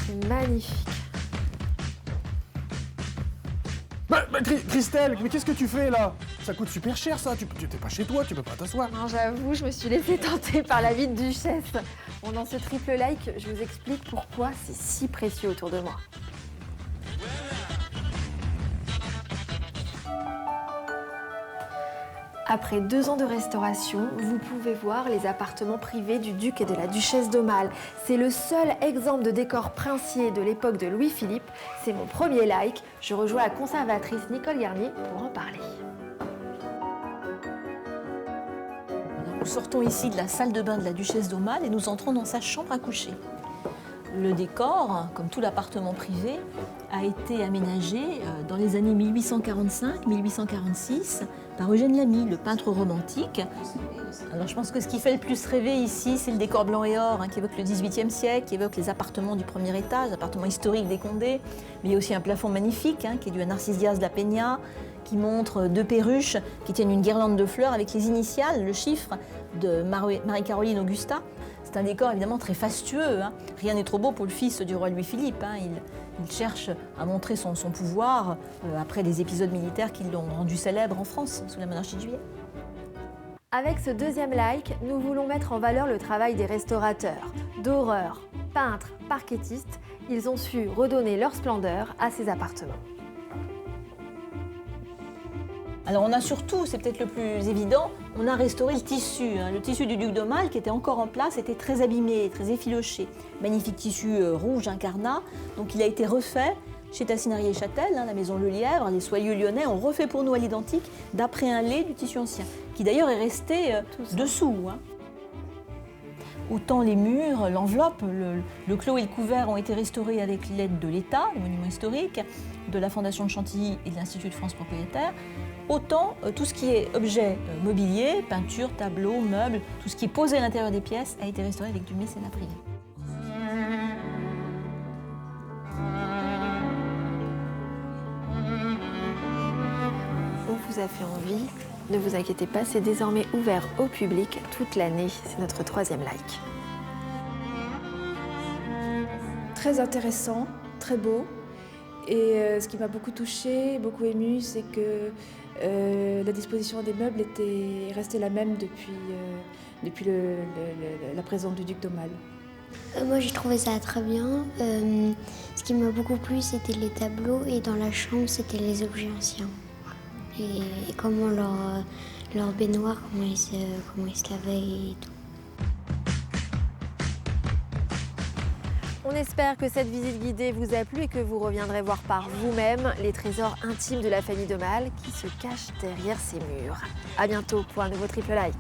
C'est magnifique. Christelle, mais qu'est-ce que tu fais là? Ça coûte super cher ça, tu t'es pas chez toi, tu peux pas t'asseoir. Non, j'avoue, je me suis laissée tenter par la vie de duchesse. Bon, dans ce triple like, je vous explique pourquoi c'est si précieux autour de moi. Après 2 ans de restauration, vous pouvez voir les appartements privés du duc et de la duchesse d'Aumale. C'est le seul exemple de décor princier de l'époque de Louis-Philippe. C'est mon premier like. Je rejoins la conservatrice Nicole Garnier pour en parler. Nous sortons ici de la salle de bain de la duchesse d'Aumale et nous entrons dans sa chambre à coucher. Le décor, comme tout l'appartement privé, a été aménagé dans les années 1845-1846 par Eugène Lamy, le peintre romantique. Alors je pense que ce qui fait le plus rêver ici, c'est le décor blanc et or, qui évoque le XVIIIe siècle, qui évoque les appartements du premier étage, appartements historiques des Condés. Mais il y a aussi un plafond magnifique, qui est dû à Narcisse Diaz de la Peña, qui montre 2 perruches qui tiennent une guirlande de fleurs avec les initiales, le chiffre de Marie-Caroline Augusta. C'est un décor évidemment très fastueux. Rien n'est trop beau pour le fils du roi Louis-Philippe. Il cherche à montrer son pouvoir après des épisodes militaires qui l'ont rendu célèbre en France sous la monarchie de Juillet. Avec ce deuxième like, nous voulons mettre en valeur le travail des restaurateurs, doreurs, peintres, parquettistes. Ils ont su redonner leur splendeur à ces appartements. Alors on a surtout, c'est peut-être le plus évident, on a restauré le tissu. Le tissu du duc d'Aumale qui était encore en place était très abîmé, très effiloché. Magnifique tissu rouge incarnat, donc il a été refait chez Tassinarié et Châtel, la maison Le Lièvre. Les soyeux lyonnais ont refait pour nous à l'identique d'après un lait du tissu ancien, qui d'ailleurs est resté dessous. Autant les murs, l'enveloppe, le clos et le couvert ont été restaurés avec l'aide de l'État, les monuments historiques, de la Fondation de Chantilly et de l'Institut de France propriétaire. Autant tout ce qui est objet mobilier, peinture, tableaux, meubles, tout ce qui est posé à l'intérieur des pièces a été restauré avec du mécénat privé. On vous a fait envie. Ne vous inquiétez pas, c'est désormais ouvert au public toute l'année. C'est notre 3e like. Très intéressant, très beau. Et ce qui m'a beaucoup touchée, beaucoup émue, c'est que la disposition des meubles était restée la même depuis la présence du duc d'Aumale. Moi j'ai trouvé ça très bien. Ce qui m'a beaucoup plu c'était les tableaux et dans la chambre c'était les objets anciens. Et comment leur baignoire, comment ils se lavaient et tout. On espère que cette visite guidée vous a plu et que vous reviendrez voir par vous-même les trésors intimes de la famille d'Aumale qui se cachent derrière ces murs. À bientôt pour un nouveau triple like.